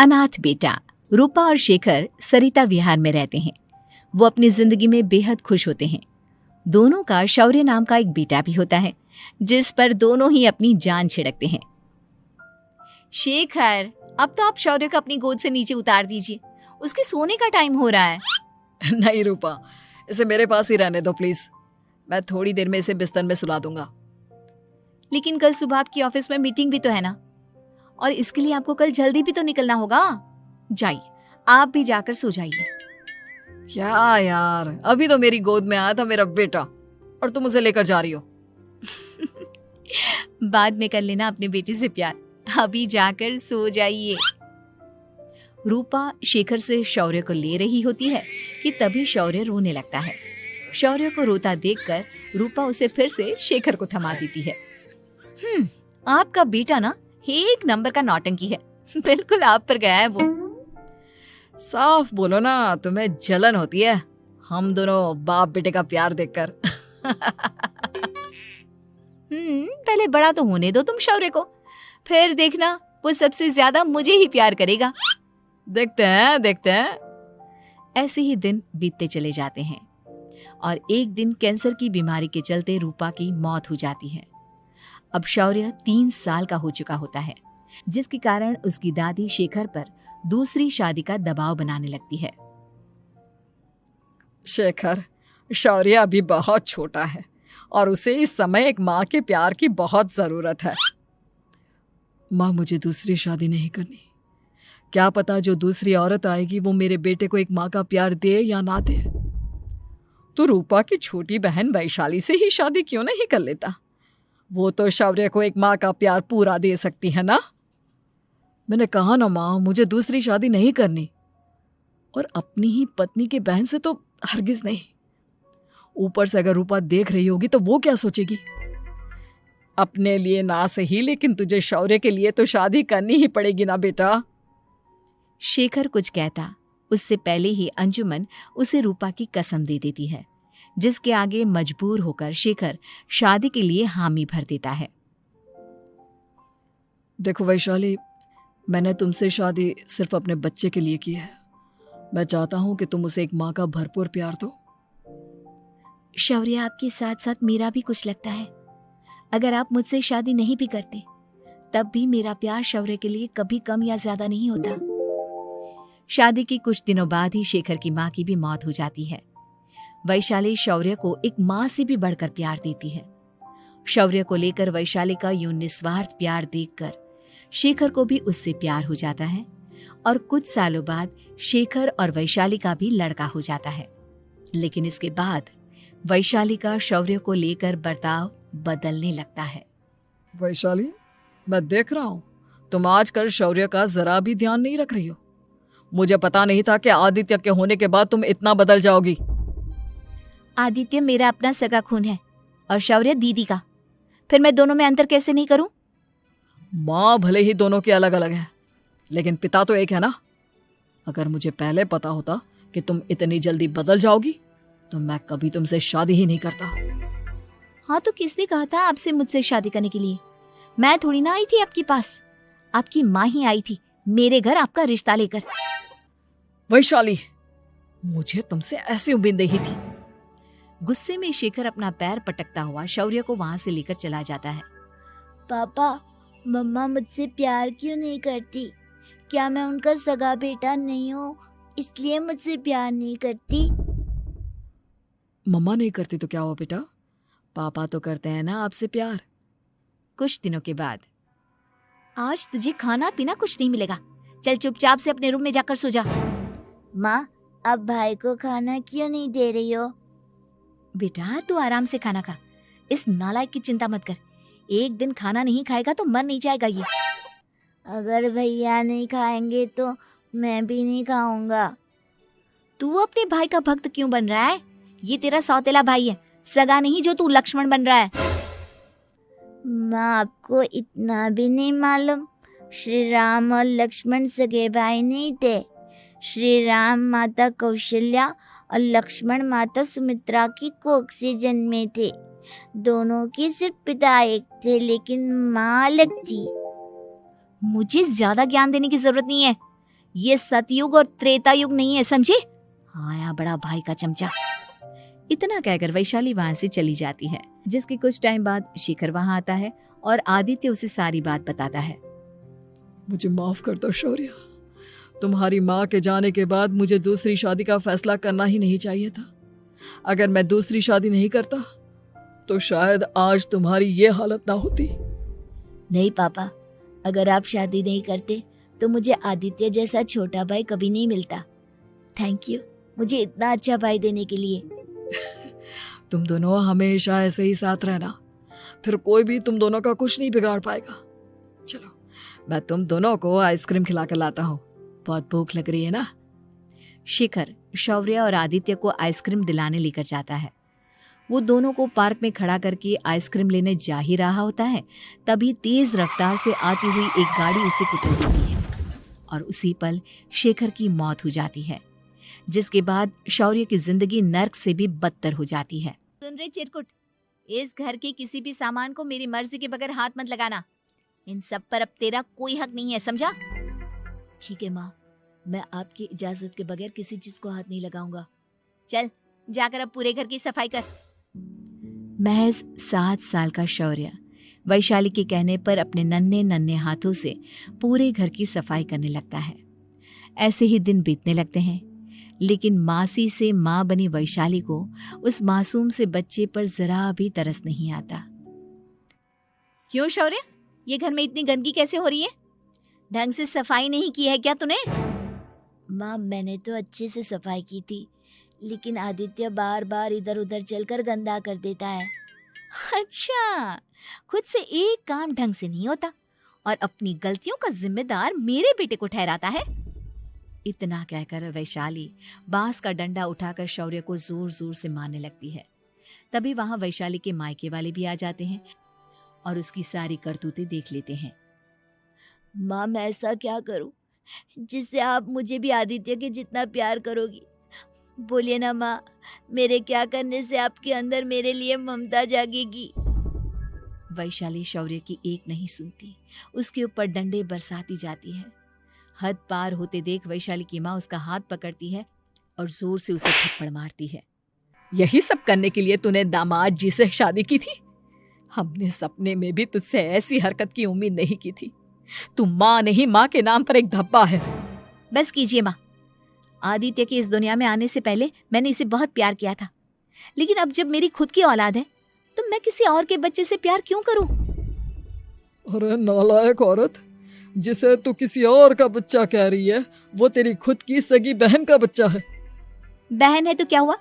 अनाथ बेटा। रूपा और शेखर सरिता विहार में रहते हैं। वो अपनी जिंदगी में बेहद खुश होते हैं। दोनों का शौर्य नाम का एक बेटा भी होता है, जिस पर दोनों ही अपनी जान छिड़कते हैं। शेखर, अब तो आप शौर्य को अपनी गोद से नीचे उतार दीजिए, उसके सोने का टाइम हो रहा है। नहीं रूपा, इसे मेरे पास ही रहने दो प्लीज। मैं थोड़ी देर में इसे बिस्तर में सुला दूंगा। लेकिन कल सुबह आपकी ऑफिस में मीटिंग भी तो है ना, और इसके लिए आपको कल जल्दी भी तो निकलना होगा। जाइए, आप भी जाकर सो जाइए। क्या यार, अभी तो मेरी गोद में आया था मेरा बेटा और तुम उसे लेकर जा रही हो। बाद में कर लेना अपने बेटे से प्यार, अभी जाकर सो जाइए। रूपा शेखर से शौर्य को ले रही होती है कि तभी शौर्य रोने लगता है। शौर्य को रोता देखकर रूपा उसे फिर से शेखर को थमा देती है। आपका बेटा ना एक नंबर का नौटंकी है, बिल्कुल आप पर गया है वो। साफ बोलो ना, तुम्हें जलन होती है हम दोनों बाप बेटे का प्यार देखकर। पहले बड़ा तो होने दो तुम शौर्य को, फिर देखना वो सबसे ज्यादा मुझे ही प्यार करेगा। देखते हैं। ऐसे ही दिन बीतते चले जाते हैं और एक दिन कैंसर की बीमारी के चलते रूपा की मौत हो जाती है। अब शौर्य 3 साल का हो चुका होता है, जिसके कारण उसकी दादी शेखर पर दूसरी शादी का दबाव बनाने लगती है। शेखर, शौर्य अभी बहुत छोटा है और उसे इस समय एक माँ के प्यार की बहुत जरूरत है। माँ, मुझे दूसरी शादी नहीं करनी। क्या पता जो दूसरी औरत आएगी वो मेरे बेटे को एक माँ का प्यार दे या ना दे। तो रूपा की छोटी बहन वैशाली से ही शादी क्यों नहीं कर लेता? वो तो शौर्य को एक माँ का प्यार पूरा दे सकती है ना। मैंने कहा ना माँ, मुझे दूसरी शादी नहीं करनी, और अपनी ही पत्नी के बहन से तो हरगिज नहीं। ऊपर से अगर रूपा देख रही होगी तो वो क्या सोचेगी? अपने लिए ना सही, लेकिन तुझे शौर्य के लिए तो शादी करनी ही पड़ेगी ना बेटा। शेखर कुछ कहता उससे पहले ही अंजुमन उसे रूपा की कसम दे देती है, जिसके आगे मजबूर होकर शेखर शादी के लिए हामी भर देता है। देखो वैशाली, मैंने तुमसे शादी सिर्फ अपने बच्चे के लिए की है। मैं चाहता हूं कि तुम उसे एक माँ का भरपूर प्यार दो। शौर्य, आपके साथ साथ मेरा भी कुछ लगता है। अगर आप मुझसे शादी नहीं भी करते तब भी मेरा प्यार शौर्य के लिए कभी कम या ज्यादा नहीं होता। शादी के कुछ दिनों बाद ही शेखर की माँ की भी मौत हो जाती है। वैशाली शौर्य को एक माँ से भी बढ़कर प्यार देती है। शौर्य को लेकर वैशाली का यूं निस्वार्थ प्यार देखकर शेखर को भी उससे प्यार हो जाता है और कुछ सालों बाद शेखर और वैशाली का भी लड़का हो जाता है। लेकिन इसके बाद वैशाली का शौर्य को लेकर बर्ताव बदलने लगता है। वैशाली, मैं देख रहा हूं तुम आजकल शौर्य का जरा भी ध्यान नहीं रख रही हो। मुझे पता नहीं था कि आदित्य के होने के बाद तुम इतना बदल जाओगी। आदित्य मेरा अपना सगा खून है और शौर्य दीदी का, फिर मैं दोनों में अंतर कैसे नहीं करूं? माँ भले ही दोनों की अलग अलग है, लेकिन पिता तो एक है ना। अगर मुझे पहले पता होता कि तुम इतनी जल्दी बदल जाओगी तो मैं कभी तुमसे शादी ही नहीं करता। हाँ, तो किसने कहा था आपसे मुझसे शादी करने के लिए? मैं थोड़ी ना आई थी आपके पास, आपकी माँ ही आई थी मेरे घर आपका रिश्ता लेकर। वैशाली, मुझे तुमसे ऐसी उम्मीद नहीं थी। गुस्से में शेखर अपना पैर पटकता हुआ शौर्य को वहां से लेकर चला जाता है। पापा, मम्मा मुझसे प्यार क्यों नहीं करती? क्या मैं उनका सगा बेटा नहीं हूँ इसलिए मुझसे प्यार नहीं करती? मम्मा नहीं करती तो क्या हुआ बेटा, पापा तो करते हैं ना आपसे प्यार। कुछ दिनों के बाद, आज तुझे खाना पीना कुछ नहीं मिलेगा, चल चुपचाप से अपने रूम में जाकर सो जा। माँ, अब भाई को खाना क्यों नहीं दे रही हो? बेटा तू आराम से खाना खा, इस नालायक की चिंता मत कर। एक दिन खाना नहीं खाएगा तो मर नहीं जाएगा ये। अगर भैया नहीं खाएंगे तो मैं भी नहीं खाऊंगा। तू अपने भाई का भक्त क्यों बन रहा है? ये तेरा सौतेला भाई है, सगा नहीं जो तू लक्ष्मण बन रहा है। माँ, आपको इतना भी नहीं मालूम? श्री राम और लक्ष्मण सगे भाई नहीं थे। श्री राम माता कौशल्या और लक्ष्मण माता सुमित्रा की कोख से जन्मे थे। दोनों के सिर्फ पिता एक थे लेकिन माँ अलग थी। मुझे ज्यादा ज्ञान देने की जरूरत नहीं है, ये सतयुग और त्रेता युग नहीं है, समझे? आया बड़ा भाई का चमचा। इतना कहकर वैशाली वहां से चली जाती है। जिसके कुछ टाइम बाद शिखर वहां आता है और आदित्य उसे सारी बात बताता है। मुझे माफ कर दो शौर्य, तुम्हारी माँ के जाने के बाद मुझे दूसरी शादी का फैसला करना ही नहीं चाहिए था। अगर मैं दूसरी शादी नहीं करता तो शायद आज तुम्हारी ये हालत ना होती। नहीं पापा, अगर आप शादी नहीं करते तो मुझे आदित्य जैसा छोटा भाई कभी नहीं मिलता। थैंक यू मुझे इतना अच्छा भाई देने के लिए। तुम दोनों हमेशा ऐसे ही साथ रहना, फिर कोई भी तुम दोनों का कुछ नहीं बिगाड़ पाएगा। चलो मैं तुम दोनों को आइसक्रीम खिला कर लाता हूँ, बहुत भूख लग रही है ना। शिखर शौर्य और आदित्य को आइसक्रीम दिलाने लेकर जाता है। वो दोनों को पार्क में खड़ा करके आइसक्रीम लेने जा ही रहा होता है, तभी तेज रफ्तार से आती हुई एक गाड़ी उसे कुचल देती है और उसी पल शेखर की मौत हो जाती है, जिसके बाद शौर्य की जिंदगी नर्क से भी बदतर हो जाती है। सुन रे चिरकुट, इस घर के किसी भी सामान को मेरी मर्जी के बगैर हाथ मत लगाना। इन सब पर अब तेरा कोई हक नहीं है, समझा? ठीक है माँ, मैं आपकी इजाजत के बगैर किसी चीज को हाथ नहीं लगाऊंगा। चल जाकर अब पूरे घर की सफाई कर। महज 7 साल का शौर्य वैशाली के कहने पर अपने नन्हे नन्हे हाथों से पूरे घर की सफाई करने लगता है। ऐसे ही दिन बीतने लगते हैं, लेकिन मासी से माँ बनी वैशाली को उस मासूम से बच्चे पर जरा भी तरस नहीं आता। क्यों शौर्य, ये घर में इतनी गंदगी कैसे हो रही है? ढंग से सफाई नहीं की है क्या तूने? माँ मैंने तो अच्छे से सफाई की थी, लेकिन आदित्य बार बार इधर उधर चलकर गंदा कर देता है। अच्छा, खुद से एक काम ढंग से नहीं होता और अपनी गलतियों का जिम्मेदार मेरे बेटे को ठहराता है। इतना कहकर वैशाली बांस का डंडा उठाकर शौर्य को जोर जोर से मारने लगती है। तभी वहां वैशाली के मायके वाले भी आ जाते हैं और उसकी सारी करतूतें देख लेते हैं। माँ मैं ऐसा क्या करूं जिससे आप मुझे भी आदित्य के जितना प्यार करोगी? बोलिए ना माँ, मेरे क्या करने से आपके अंदर मेरे लिए ममता जागेगी? वैशाली शौर्य की एक नहीं सुनती, उसके ऊपर डंडे बरसाती जाती है। हद पार होते देख वैशाली की माँ उसका हाथ पकड़ती है और जोर से उसे थप्पड़ मारती है। यही सब करने के लिए तूने दामाद जी से शादी की थी? हमने सपने में भी तुझसे ऐसी हरकत की उम्मीद नहीं की थी। तू माँ नहीं, माँ के नाम पर एक धब्बा है। बस कीजिए माँ, आदित्य के इस दुनिया में आने से पहले मैंने इसे बहुत प्यार किया था, लेकिन अब जब मेरी खुद की औलाद है तो मैं किसी और के बच्चे से प्यार क्यों करूं? अरे नालायक औरत, जिसे तू किसी और का बच्चा कह रही है वो तेरी खुद की सगी बहन का बच्चा है। बहन है तो क्या हुआ,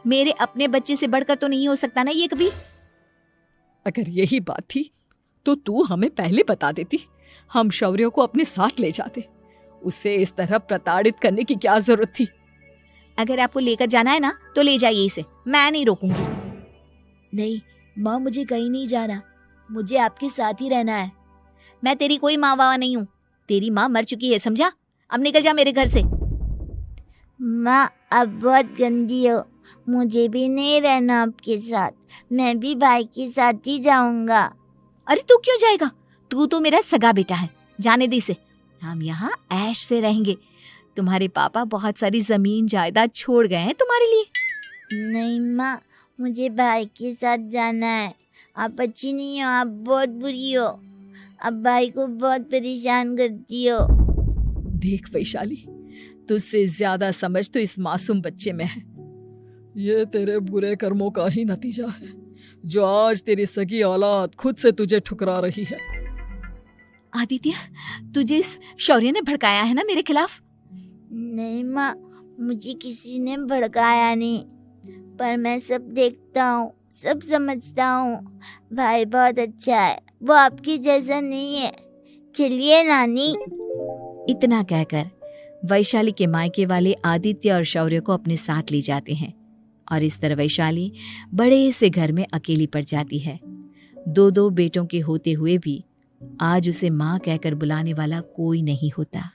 मेरे अपने बच्चे से बढ़कर तो नहीं हो सकता ना ये कभी। अगर यही बात थी तो तू हमें पहले बता देती, हम शौर्य को अपने साथ ले जाते। उसे इस तरह प्रताड़ित करने की क्या जरूरत थी? अगर आपको लेकर जाना है ना तो ले जाइए इसे, मैं नहीं रोकूंगी। नहीं माँ, मुझे कहीं नहीं जाना, मुझे आपके साथ ही रहना है। मैं तेरी कोई माँ बाबा नहीं हूँ, तेरी माँ मर चुकी है, समझा? अब निकल जा मेरे घर से। माँ अब बहुत गंदी हो, मुझे भी नहीं रहना आपके साथ, मैं भी भाई के साथ ही जाऊंगा। अरे तू क्यों जाएगा, तू तो मेरा सगा बेटा है, जाने दे इसे। हम यहाँ ऐश से रहेंगे, तुम्हारे पापा बहुत सारी जमीन जायदाद छोड़ गए हैं तुम्हारे लिए। नहीं माँ, मुझे भाई के साथ जाना है। आप अच्छी नहीं हो, आप बहुत बुरी हो, आप भाई को बहुत परेशान करती हो। देख वैशाली, तुझसे ज्यादा समझ तो इस मासूम बच्चे में है। ये तेरे बुरे कर्मों का ही नतीजा है जो आज तेरी सगी औलाद खुद से तुझे ठुकरा रही है। आदित्य, तुझे इस शौर्य ने भड़काया है ना मेरे खिलाफ? नहीं माँ, मुझे किसी ने भड़काया नहीं, पर मैं सब देखता हूँ, सब समझता हूँ। भाई बहुत अच्छा है, वो आपकी जैसा नहीं है। चलिए नानी। इतना कहकर वैशाली के मायके वाले आदित्य और शौर्य को अपने साथ ले जाते हैं और इस तरह वैशाली बड़े से घर में अकेली पड़ जाती है। 2 बेटों के होते हुए भी आज उसे माँ कहकर बुलाने वाला कोई नहीं होता।